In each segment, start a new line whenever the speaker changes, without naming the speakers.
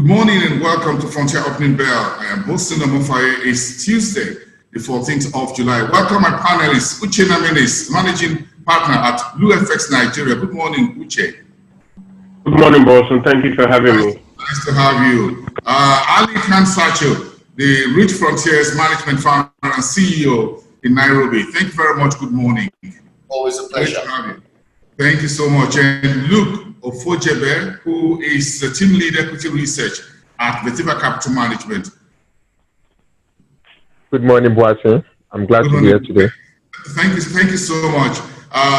Good morning and welcome to Frontier Opening Bell. I am hosting the Mofaye. It's Tuesday, the 14th of July. Welcome my panelists, Uche Namenis, Managing Partner at BlueFX Nigeria. Good morning, Uche.
Good morning, boss, and thank you for having me.
Nice to have you. Ali Khan Sacho, the Rich Frontiers Management Founder and CEO in Nairobi. Thank you very much. Good morning.
Always a pleasure.
Thank you so much. And Luke Ofojebe, who is the Team Lead Equity Research at Vetiver Capital Management.
Good morning, Boase. I'm glad to be here today.
Thank you so much.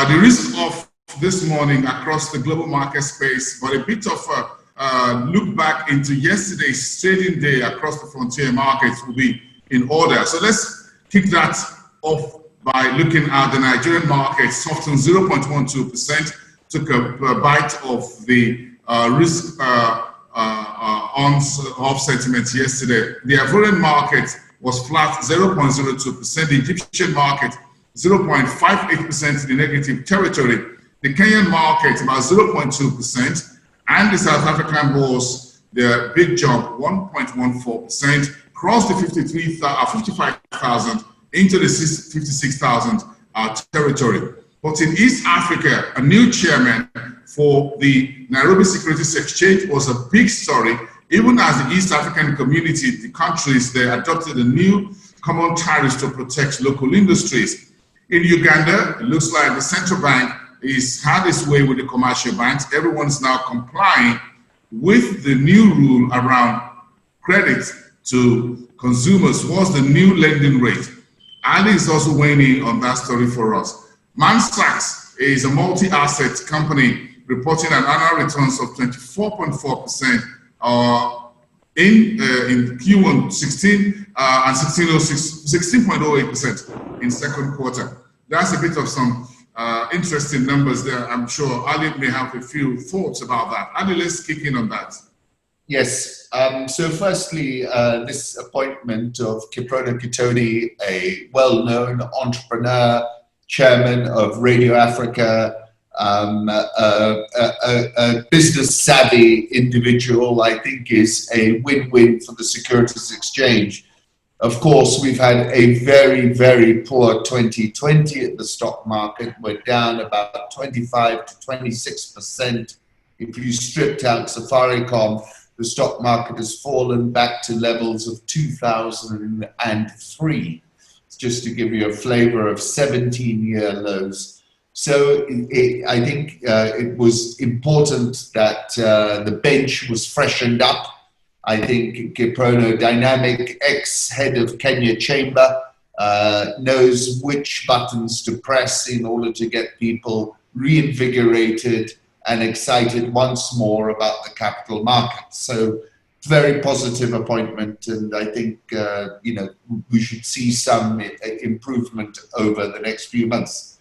The risk of this morning across the global market space, but a bit of a look back into yesterday's trading day across the frontier markets will be in order. So let's kick that off by looking at the Nigerian market, softened 0.12%, took a bite of the risk of sentiment yesterday. The Ivorian market was flat 0.02%, the Egyptian market 0.58% in the negative territory, the Kenyan market about 0.2%, and the South African was the big jump 1.14%, crossed the 55,000 into the 56,000 territory. But in East Africa, a new chairman for the Nairobi Securities Exchange was a big story, even as the East African community, the countries, they adopted a new common tariffs to protect local industries. In Uganda, it looks like the central bank has had its way with the commercial banks. Everyone is now complying with the new rule around credit to consumers. What's the new lending rate? Ali is also weighing in on that story for us. Man Sachs is a multi-asset company reporting an annual returns of 24.4% in Q1 16 and 16.08% in second quarter. That's a bit of some interesting numbers there. I'm sure Ali may have a few thoughts about that. Ali, let's kick in on that.
Yes. So firstly, this appointment of Kiprono Kitoni, a well-known entrepreneur, chairman of Radio Africa, a business-savvy individual, I think is a win-win for the Securities Exchange. Of course, we've had a very, very poor 2020 at the stock market. We're down about 25 to 26%. If you stripped out Safaricom, the stock market has fallen back to levels of 2003. Just to give you a flavor of 17-year lows. So I think it was important that the bench was freshened up. I think Kiprono, dynamic ex-head of Kenya Chamber, knows which buttons to press in order to get people reinvigorated and excited once more about the capital markets. So very positive appointment, and I think we should see some improvement over the next few months.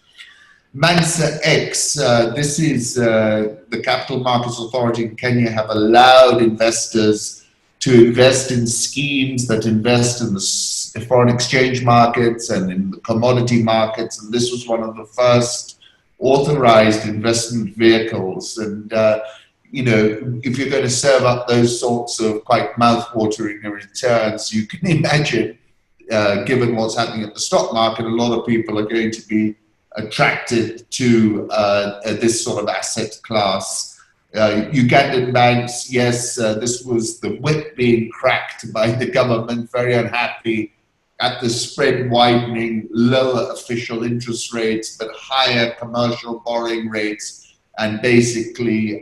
Mansa X, this is the Capital Markets Authority in Kenya have allowed investors to invest in schemes that invest in the foreign exchange markets and in the commodity markets, and this was one of the first authorized investment vehicles. And if you're going to serve up those sorts of quite mouth-watering returns, you can imagine, given what's happening at the stock market, a lot of people are going to be attracted to this sort of asset class. Ugandan banks, yes, this was the whip being cracked by the government, very unhappy at the spread widening, lower official interest rates, but higher commercial borrowing rates, and basically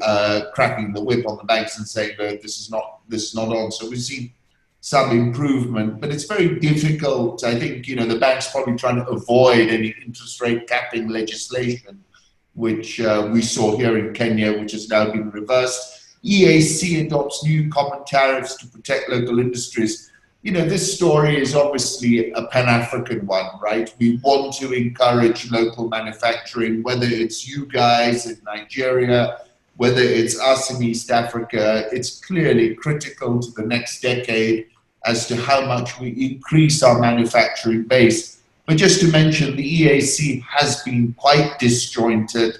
cracking the whip on the banks and saying, no, this is not on. So we've seen some improvement, but it's very difficult. I think the bank's probably trying to avoid any interest rate capping legislation, which we saw here in Kenya, which has now been reversed. EAC adopts new common tariffs to protect local industries. This story is obviously a Pan-African one, right? We want to encourage local manufacturing, whether it's you guys in Nigeria, whether it's us in East Africa. It's clearly critical to the next decade as to how much we increase our manufacturing base. But just to mention, the EAC has been quite disjointed.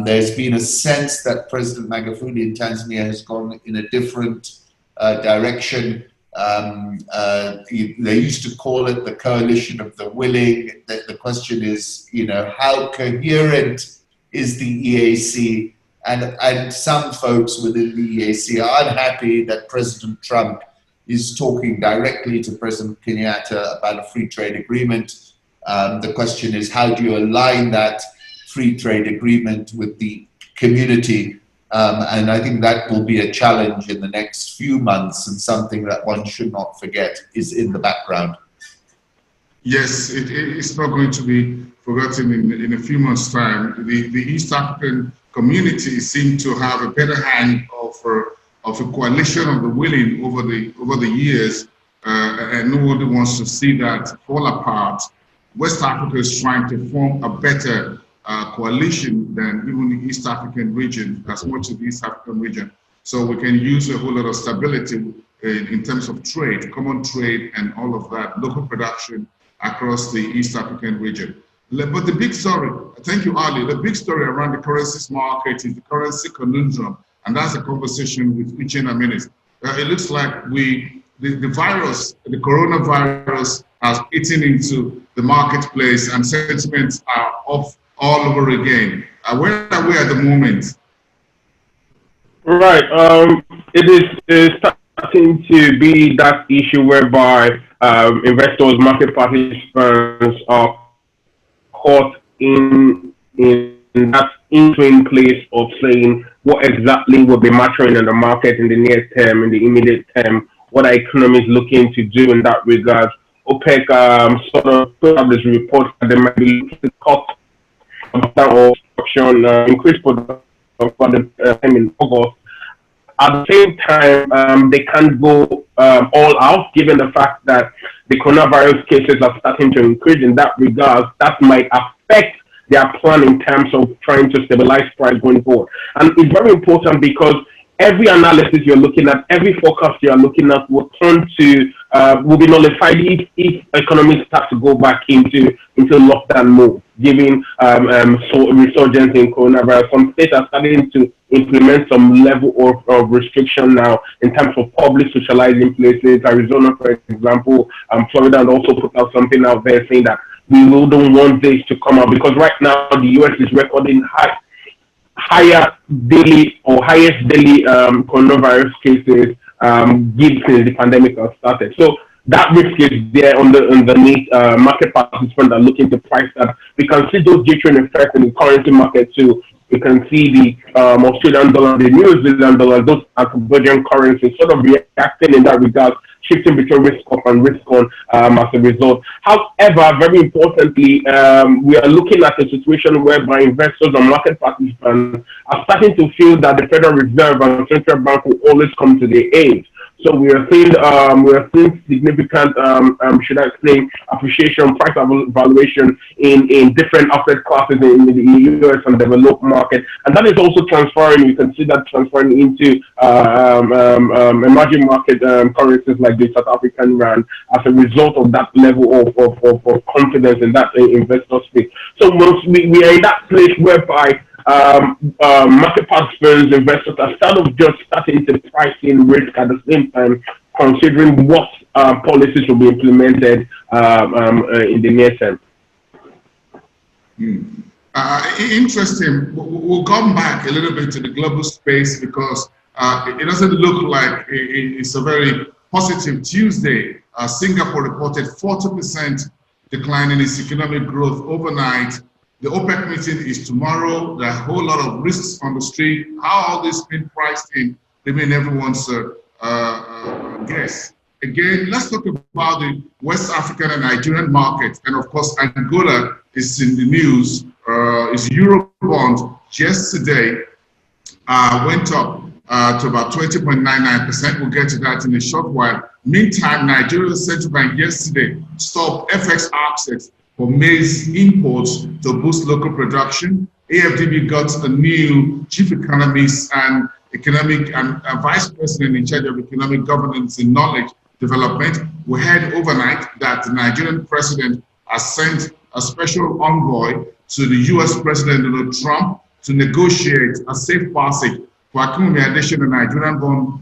There's been a sense that President Magufuli in Tanzania has gone in a different direction. They used to call it the coalition of the willing. The question is, how coherent is the EAC? And some folks within the EAC are unhappy that President Trump is talking directly to President Kenyatta about a free trade agreement. The question is, how do you align that free trade agreement with the community? And I think that will be a challenge in the next few months, and something that one should not forget is in the background.
Yes, it's not going to be forgotten in a few months' time. The East African community seem to have a better hand of a coalition of the willing over the years, and nobody wants to see that fall apart. West Africa is trying to form a better coalition than even the East African region, as much as the East African region. So we can use a whole lot of stability in terms of trade, common trade, and all of that, local production across the East African region. But the big story, thank you, Ali, the big story around the currencies market is the currency conundrum, and that's a conversation with Uche in a minute. It looks like the virus, the coronavirus, has eaten into the marketplace, and sentiments are off all over again. Where are we at the moment?
Right. It is starting to be that issue whereby investors, market participants are caught in that in-between place of saying what exactly will be mattering in the market in the near term, in the immediate term, what our economy is looking to do in that regard. OPEC sort of put out this report that they might be looking to cut or increase production in August. At the same time, they can't go all out, given the fact that the coronavirus cases are starting to increase. In that regard, that might affect their plan in terms of trying to stabilize price going forward. And it's very important because every analysis you're looking at, every forecast you're looking at will will be nullified if economies start to go back into lockdown mode, given resurgence in coronavirus. Some states are starting to implement some level of restriction now in terms of public socializing places. Arizona, for example, Florida also put out something out there saying that we don't want this to come out, because right now the US is recording highest daily coronavirus cases since the pandemic has started. So that risk is there underneath. Market participants are looking to price that. We can see those different effects in the currency market too. We can see the Australian dollar, the New Zealand dollar, those are convergent currencies sort of reacting in that regard, shifting between risk off and risk on as a result. However, very importantly, we are looking at a situation whereby investors and market participants are starting to feel that the Federal Reserve and Central Bank will always come to their aid. So we are seeing significant, should I say, appreciation, price valuation in different asset classes in the US and developed market, and that is also transferring. You can see that transferring into emerging market currencies like the South African rand as a result of that level of confidence in that investor space. So once we are in that place whereby market participants, investors are starting to price in risk at the same time, considering what policies will be implemented in the near term.
Interesting. We'll come back a little bit to the global space, because it doesn't look like it's a very positive Tuesday. Singapore reported 40% decline in its economic growth overnight. The OPEC meeting is tomorrow. There are a whole lot of risks on the street. How all this been priced in remain everyone's guess. Again, let's talk about the West African and Nigerian market. And of course, Angola is in the news. Its Eurobond yesterday went up to about 20.99%. We'll get to that in a short while. Meantime, Nigeria's central bank yesterday stopped FX access for maize imports to boost local production. AFDB got a new chief economist and vice president in charge of economic governance and knowledge development. We heard overnight that the Nigerian president has sent a special envoy to the US President Donald Trump to negotiate a safe passage Kwakumi Adesina, the Nigerian-born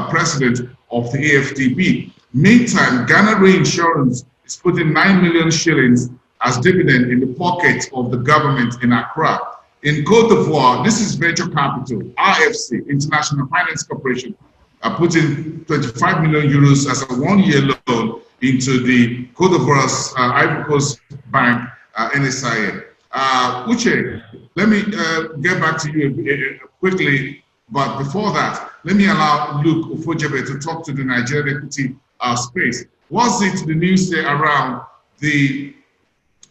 president of the AFDB. Meantime, Ghana Reinsurance is putting 9 million shillings as dividend in the pocket of the government in Accra. In Cote d'Ivoire, this is venture capital, RFC, International Finance Corporation, are putting 25 million euros as a one-year loan into the Cote d'Ivoire's Ivory Coast Bank, NSIA. Uche, let me get back to you quickly, but before that, let me allow Luke Ufojebe to talk to the Nigerian equity space. What's it the news say around the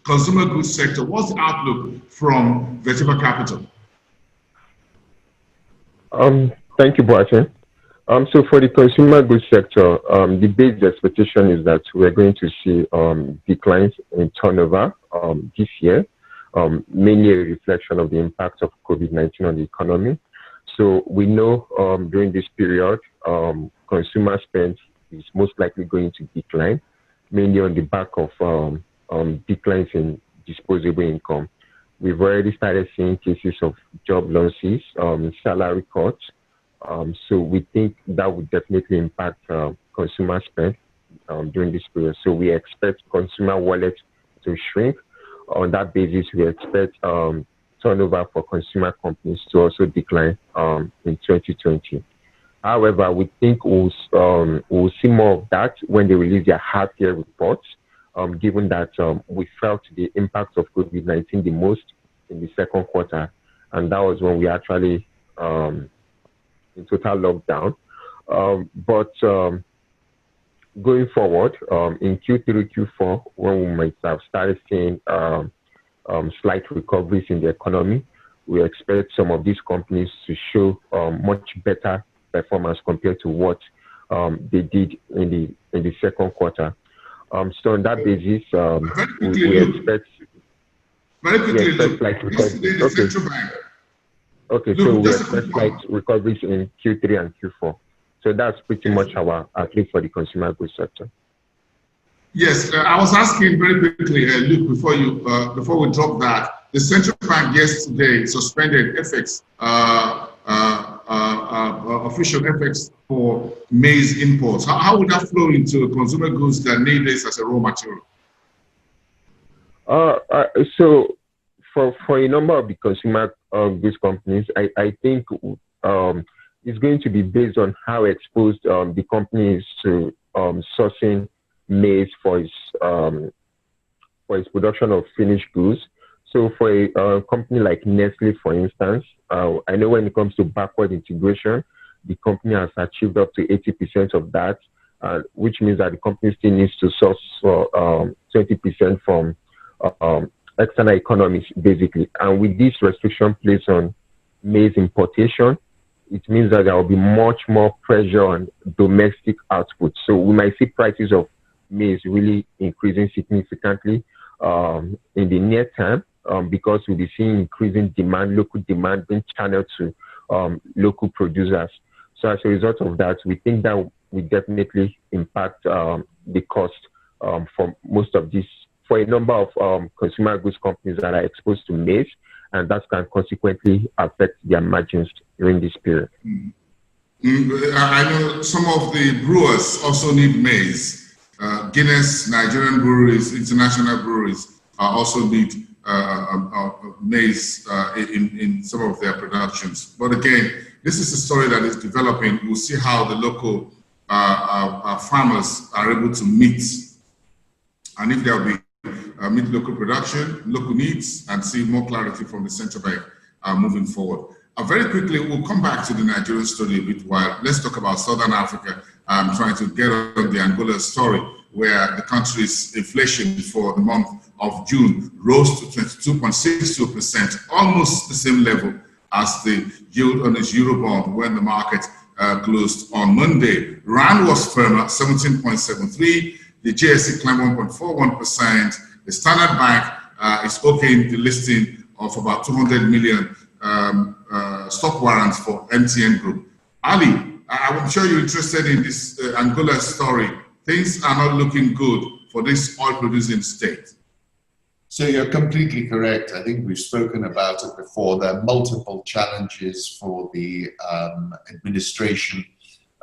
consumer goods sector? What's the outlook from Vertebra Capital?
Thank you, Boateng. So for the consumer goods sector, the base expectation is that we're going to see declines in turnover this year, mainly a reflection of the impact of COVID-19 on the economy. So we know during this period, consumer spend is most likely going to decline, mainly on the back of declines in disposable income. We've already started seeing cases of job losses, salary cuts. So we think that would definitely impact consumer spend during this period. So we expect consumer wallets to shrink. On that basis, we expect turnover for consumer companies to also decline in 2020. However, we think we'll see more of that when they release their half-year reports, given that we felt the impact of COVID-19 the most in the second quarter, and that was when we actually in total lockdown. But going forward, in Q3, Q4, when we might have started seeing slight recoveries in the economy, we expect some of these companies to show much better performance compared to what they did in the second quarter. So on that basis, we expect.
Very quickly,
slight recoveries. Okay, so we expect slight recoveries in Q3 and Q4. So that's pretty much our outlook for the consumer goods sector.
Yes, I was asking very quickly, Luke, before we drop that, the central bank yesterday suspended FX, official FX for maize imports. How would that flow into consumer goods that need this as a raw material?
So for a number of the consumer goods companies, I think it's going to be based on how exposed the company is to sourcing maize for its production of finished goods. So for a company like Nestle, for instance, I know when it comes to backward integration, the company has achieved up to 80% of that, which means that the company still needs to source for 20% from external economies, basically. And with this restriction placed on maize importation, it means that there will be much more pressure on domestic output. So we might see prices of maize really increasing significantly in the near term because we'll be seeing increasing demand, local demand being channeled to local producers. So as a result of that, we think that will definitely impact the cost for most of these, for a number of consumer goods companies that are exposed to maize, and that can consequently affect their margins during this period.
I know some of the brewers also need maize. Guinness, Nigerian breweries, international breweries also need maize in some of their productions. But again, this is a story that is developing. We'll see how the local farmers are able to meet, and if they'll be meet local production, local needs, and see more clarity from the central bank moving forward. Very quickly, we'll come back to the Nigerian story a bit while. Let's talk about Southern Africa. I'm trying to get on the Angola story, where the country's inflation for the month of June rose to 22.62%, almost the same level as the yield on its Eurobond when the market closed on Monday. Rand was firmer, 17.73. The JSE climbed 1.41%. The Standard Bank is okaying the listing of about 200 million stock warrants for MTN Group. Ali, I'm sure you're interested in this Angola story. Things are not looking good for this oil-producing state.
So you're completely correct. I think we've spoken about it before. There are multiple challenges for the administration.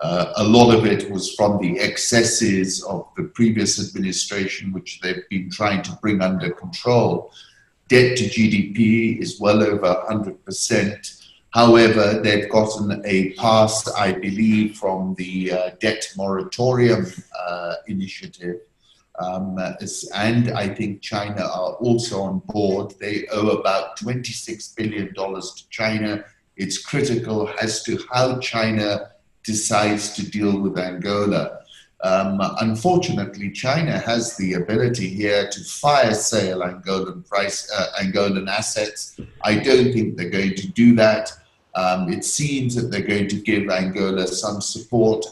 A lot of it was from the excesses of the previous administration, which they've been trying to bring under control. Debt to GDP is well over 100%. However, they've gotten a pass, I believe, from the debt moratorium initiative. And I think China are also on board. They owe about $26 billion to China. It's critical as to how China decides to deal with Angola. Unfortunately, China has the ability here to fire sale Angolan assets. I don't think they're going to do that. It seems that they're going to give Angola some support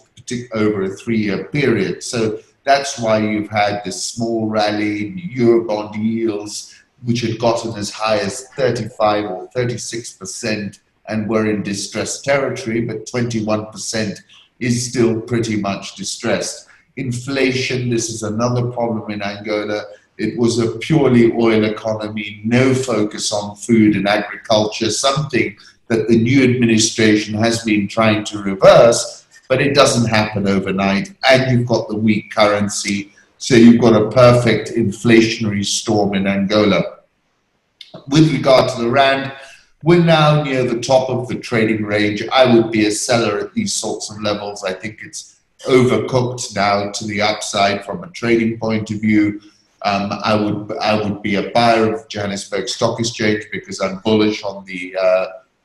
over a 3-year period. So that's why you've had this small rally in Eurobond yields, which had gotten as high as 35 or 36% and were in distressed territory, but 21% is still pretty much distressed. Inflation, this is another problem in Angola. It was a purely oil economy, no focus on food and agriculture, something that the new administration has been trying to reverse, but it doesn't happen overnight. And you've got the weak currency, so you've got a perfect inflationary storm in Angola. With regard to the rand, we're now near the top of the trading range. I would be a seller at these sorts of levels. I think it's overcooked now to the upside from a trading point of view. I would be a buyer of Johannesburg Stock Exchange because I'm bullish on the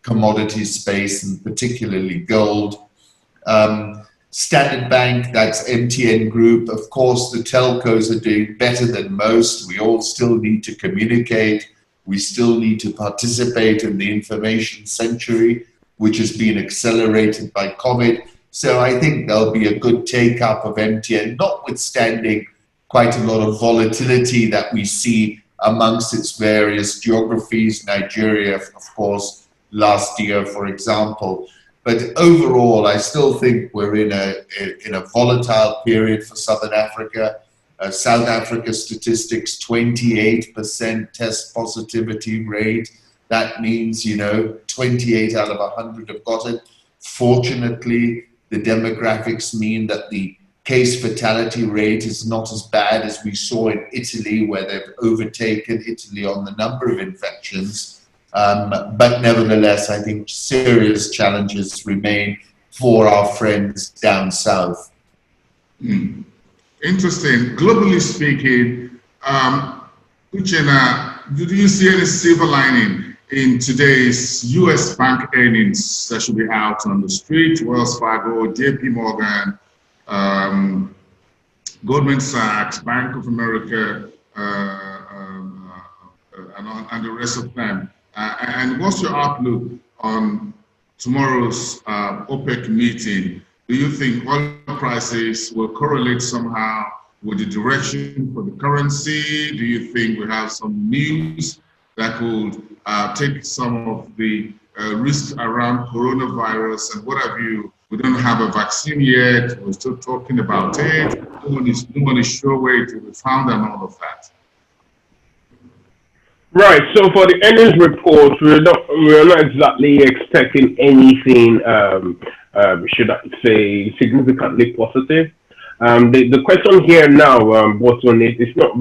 commodity space and particularly gold. Standard Bank, that's MTN Group. Of course, the telcos are doing better than most. We all still need to communicate. We still need to participate in the information century, which has been accelerated by COVID. So I think there'll be a good take-up of MTN, notwithstanding quite a lot of volatility that we see amongst its various geographies. Nigeria, of course, last year, for example. But overall, I still think we're in a volatile period for Southern Africa. South Africa statistics, 28% test positivity rate. That means, 28 out of 100 have got it. Fortunately, the demographics mean that the case fatality rate is not as bad as we saw in Italy, where they've overtaken Italy on the number of infections. But nevertheless, I think serious challenges remain for our friends down south.
Interesting. Globally speaking, Uchenna, do you see any silver lining in today's U.S. bank earnings that should be out on the street? Wells Fargo, JP Morgan, Goldman Sachs, Bank of America, and the rest of them. And what's your outlook on tomorrow's OPEC meeting? Do you think oil prices will correlate somehow with the direction for the currency? Do you think we have some news that could take some of the risks around coronavirus and what have you? We don't have a vaccine yet. We're still talking about it. No one is sure where it will be found and all of that.
Right. So for the earnings report, we're not exactly expecting anything. Should I say significantly positive? The question here now, what's on it, is not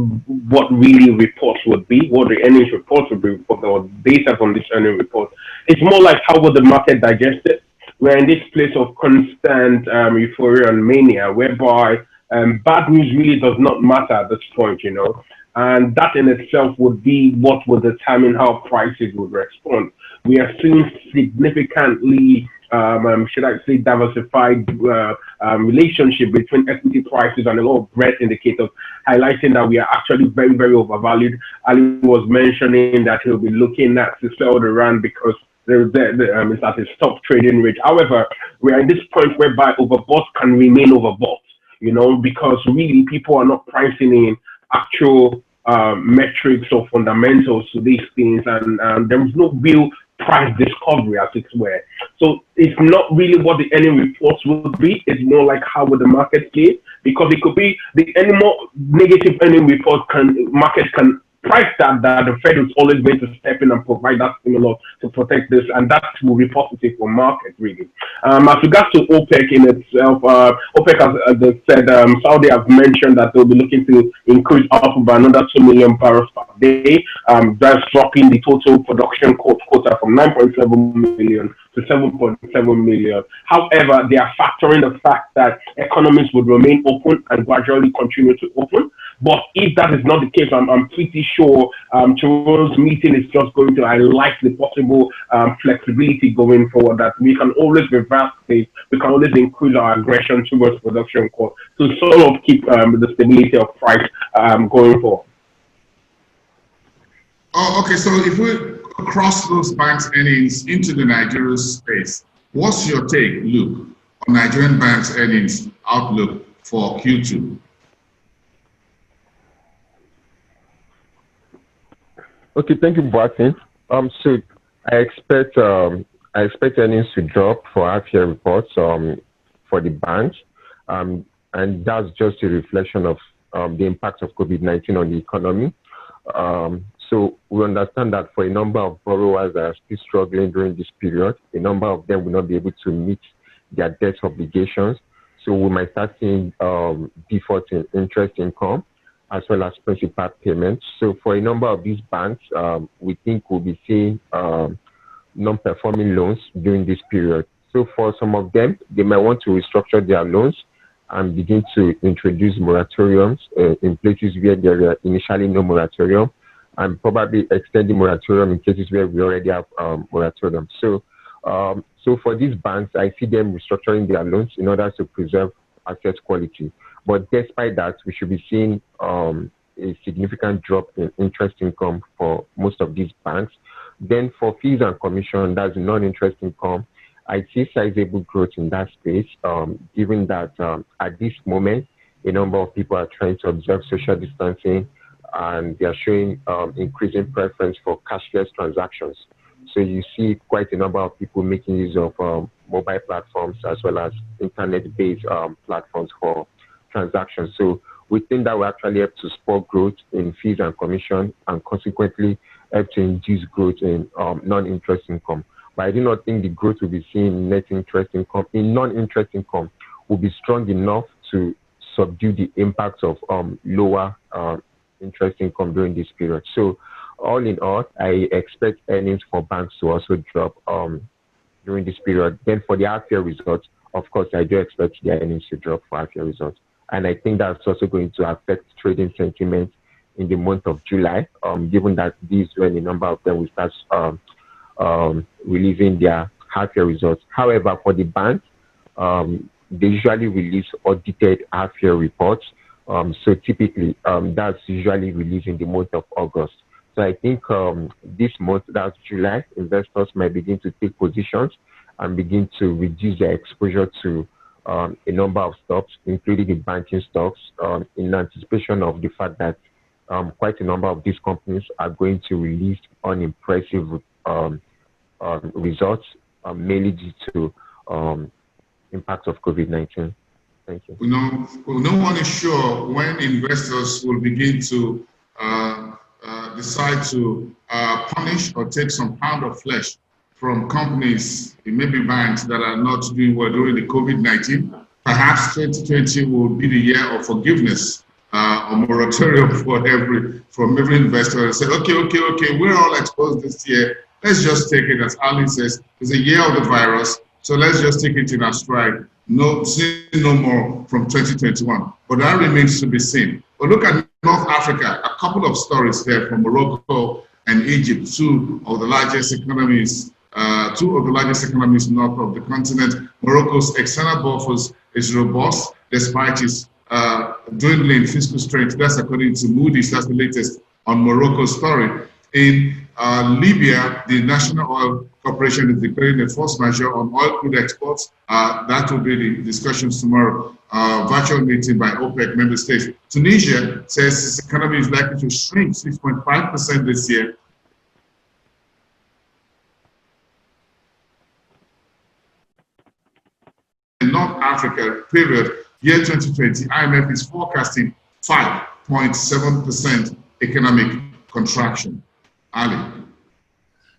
what really reports would be, what the earnings reports would be, or data from this earnings report. It's more like how would the market digest it? We're in this place of constant euphoria and mania, whereby bad news really does not matter at this point, and that in itself would be what would determine how prices would respond. We are seeing significantly, should I say, diversified relationship between equity prices and a lot of breadth indicators, highlighting that we are actually very, very overvalued. Ali was mentioning that he'll be looking at to sell the rand because it's at its top trading rate. However, we are in this point whereby overbought can remain overbought, because really people are not pricing in actual metrics or fundamentals to these things, and there is no real price discovery, as it were. So it's not really what the earning reports would be. It's more like how would the market play, because it could be any more negative earning reports market can price that the Fed is always going to step in and provide that stimulus to protect this, and that will be positive for market really. As regards to OPEC in itself, OPEC has they said Saudi have mentioned that they'll be looking to increase output by another 2 million barrels per day. That's dropping the total production quota from 9.7 million to 7.7 million. However, they are factoring the fact that economies would remain open and gradually continue to open. But if that is not the case, I'm pretty sure tomorrow's meeting is just going to highlight the possible flexibility going forward, that we can always reverse this, we can always increase our aggression towards production cost to sort of keep the stability of price going forward.
Oh, okay, so if we cross those banks' earnings into the Nigerian space, what's your take, Luke, on Nigerian banks' earnings outlook for Q2?
Okay, thank you, Boateng. So I expect earnings to drop for half-year reports for the banks, and that's just a reflection of the impact of COVID-19 on the economy. So we understand that for a number of borrowers that are still struggling during this period, a number of them will not be able to meet their debt obligations. So we might start seeing default in interest income as well as principal payments. So for a number of these banks, we think we'll be seeing non-performing loans during this period. So for some of them, they might want to restructure their loans and begin to introduce moratoriums in places where there were initially no moratorium, and probably extend the moratorium in cases where we already have moratorium. So for these banks, I see them restructuring their loans in order to preserve asset quality. But despite that, we should be seeing a significant drop in interest income for most of these banks. Then for fees and commission, that's non-interest income, I see sizable growth in that space, given that at this moment, a number of people are trying to observe social distancing, and they are showing increasing preference for cashless transactions. So you see quite a number of people making use of mobile platforms as well as internet-based platforms for transactions. So we think that will actually help to spur growth in fees and commission, and consequently help to induce growth in non-interest income. But I do not think the growth we'll be seeing in net interest income, in non-interest income, will be strong enough to subdue the impact of lower interest income during this period. So all in all, I expect earnings for banks to also drop during this period. Then for the half-year results, of course, I do expect the earnings to drop for half-year results. And I think that's also going to affect trading sentiment in the month of July, given that these when a number of them will start releasing their half-year results. However, for the banks, they usually release audited half-year reports. So typically, that's usually released in the month of August. So I think this month, that's July, investors might begin to take positions and begin to reduce their exposure to a number of stocks, including the banking stocks, in anticipation of the fact that quite a number of these companies are going to release unimpressive results, mainly due to impact of COVID-19. Thank you.
No one is sure when investors will begin to decide to punish or take some pound of flesh from companies, it may be banks, that are not doing well during the COVID-19. Perhaps 2020 will be the year of forgiveness or moratorium from every investor, and say, okay, we're all exposed this year. Let's just take it, as Ali says, it's a year of the virus, so let's just take it in our stride. No more from 2021. But that remains to be seen. But look at North Africa, a couple of stories there from Morocco and Egypt, two of the largest economies north of the continent. Morocco's external buffers is robust despite its dwindling fiscal strength. That's according to Moody's. That's the latest on Morocco's story. In Libya, the National Oil Corporation is declaring a force majeure on oil crude exports. That will be the discussions tomorrow. Virtual meeting by OPEC member states. Tunisia says its economy is likely to shrink 6.5% this year. In North Africa, period, year 2020, IMF is forecasting 5.7% economic contraction. Ali.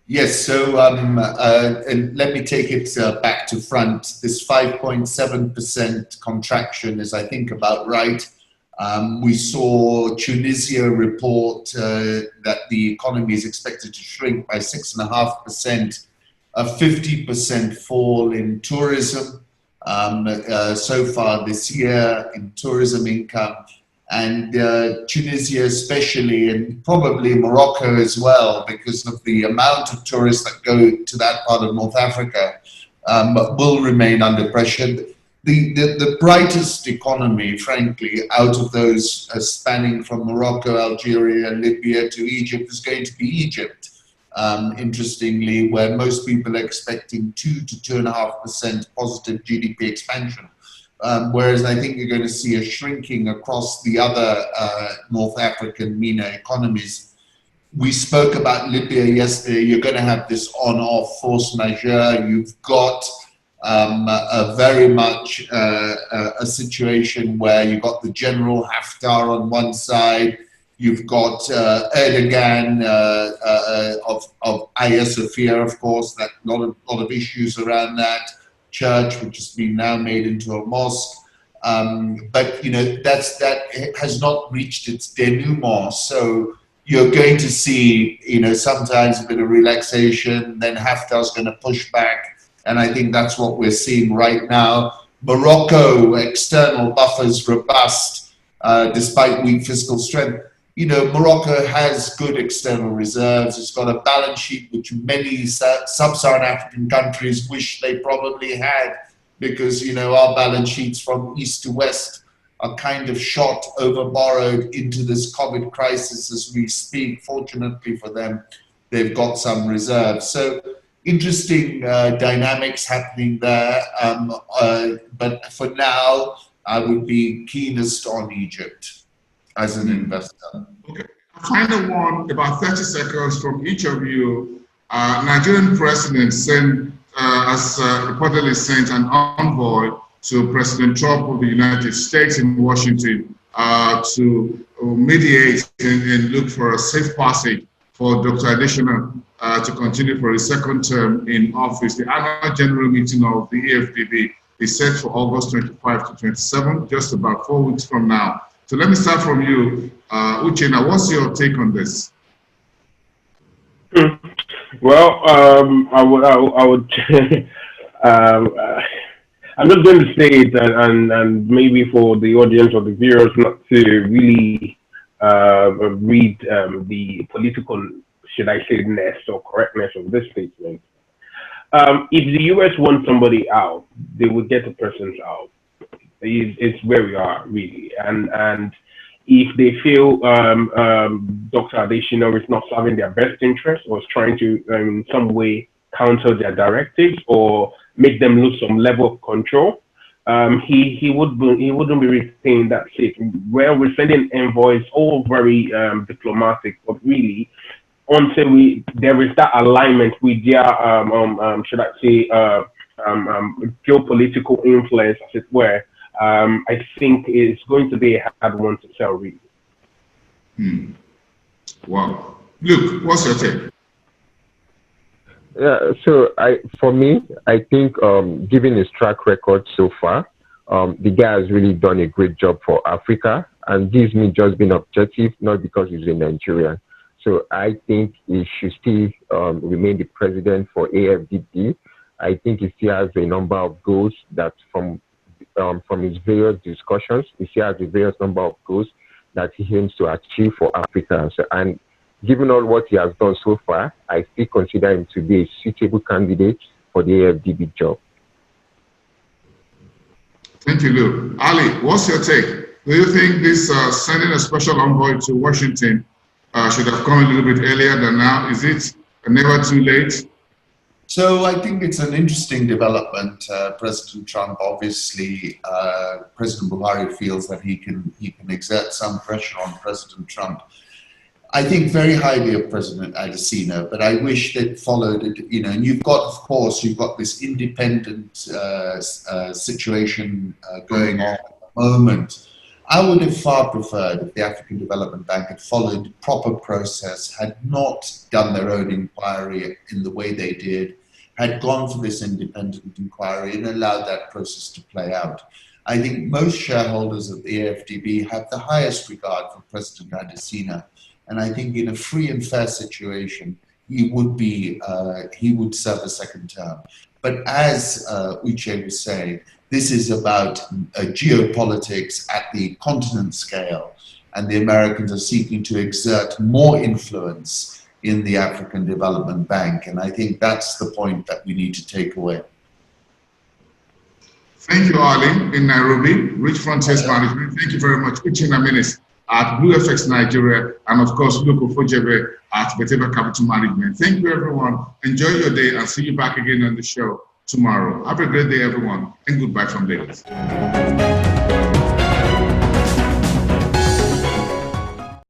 Yes, so and let me take it back to front. This 5.7% contraction is, I think, about right. We saw Tunisia report that the economy is expected to shrink by 6.5%, a 50% fall in tourism so far this year in tourism income. And Tunisia especially, and probably Morocco as well, because of the amount of tourists that go to that part of North Africa, will remain under pressure. The brightest economy, frankly, out of those spanning from Morocco, Algeria, Libya to Egypt is going to be Egypt, interestingly, where most people are expecting 2 to 2.5% positive GDP expansion. Whereas I think you're going to see a shrinking across the other North African MENA economies. We spoke about Libya yesterday. You're going to have this on-off force majeure. You've got very much a situation where you've got the General Haftar on one side, you've got Erdogan of Hagia Sophia, of course, that lot of issues around that church, which has been now made into a mosque. But you know, that has not reached its denouement. So you're going to see, you know, sometimes a bit of relaxation, then Haftar's going to push back. And I think that's what we're seeing right now. Morocco, external buffers robust, despite weak fiscal strength. You know, Morocco has good external reserves. It's got a balance sheet which many sub-Saharan African countries wish they probably had, because, you know, our balance sheets from east to west are kind of shot over borrowed into this COVID crisis as we speak. Fortunately for them, they've got some reserves. So interesting dynamics happening there. But for now, I would be keenest on Egypt as an investor.
Okay. Final one, about 30 seconds from each of you. Nigerian president has reportedly sent an envoy to President Trump of the United States in Washington to mediate and look for a safe passage for Dr. Adesina to continue for his second term in office. The annual general meeting of the EFDB is set for August 25 to 27, just about 4 weeks from now. So let me start from you, Uchenna. What's your take on this?
Well, I would. I'm not going to say it, and maybe for the audience or the viewers not to really read the political, should I say, ness or correctness of this statement. If the US wants somebody out, they will get the person out. It's where we are, really. And if they feel Dr. Adesina is not serving their best interest or is trying to in some way counter their directives or make them lose some level of control, he wouldn't be retained. That's it. Well, we're sending envoys, all very diplomatic, but really, until there is that alignment with their should I say geopolitical influence, as it were, I think it's going to be a hard one to sell, really.
Wow. Luke, what's your take?
Yeah, so for me, I think given his track record so far, the guy has really done a great job for Africa, and gives me just being objective, not because he's a Nigerian. So I think he should still remain the president for AFDB. I think he still has a number of goals that from his various discussions, he still has a various number of goals that he aims to achieve for Africa. So, and given all what he has done so far, I still consider him to be a suitable candidate for the AFDB job.
Thank you, Luke. Ali, what's your take? Do you think this sending a special envoy to Washington should have come a little bit earlier than now? Is it never too late?
So I think it's an interesting development. President Trump, obviously, President Buhari feels that he can exert some pressure on President Trump. I think very highly of President Adesina, but I wish they'd followed it, you know, and you've got, of course, you've got this independent situation going on at the moment. I would have far preferred if the African Development Bank had followed proper process, had not done their own inquiry in the way they did, had gone for this independent inquiry and allowed that process to play out. I think most shareholders of the AFDB have the highest regard for President Adesina, and I think in a free and fair situation, he would serve a second term. But as Uche was saying, this is about geopolitics at the continent scale, and the Americans are seeking to exert more influence in the African Development Bank, and I think that's the point that we need to take away.
Thank you, Arlene, in Nairobi, Rich Frontiers Management. Thank you very much, Uche Naminis at BlueFX Nigeria, and of course, Luko Fojebe at Beteva Capital Management. Thank you, everyone. Enjoy your day, and see you back again on the show tomorrow. Have a great day, everyone, and goodbye from Lagos.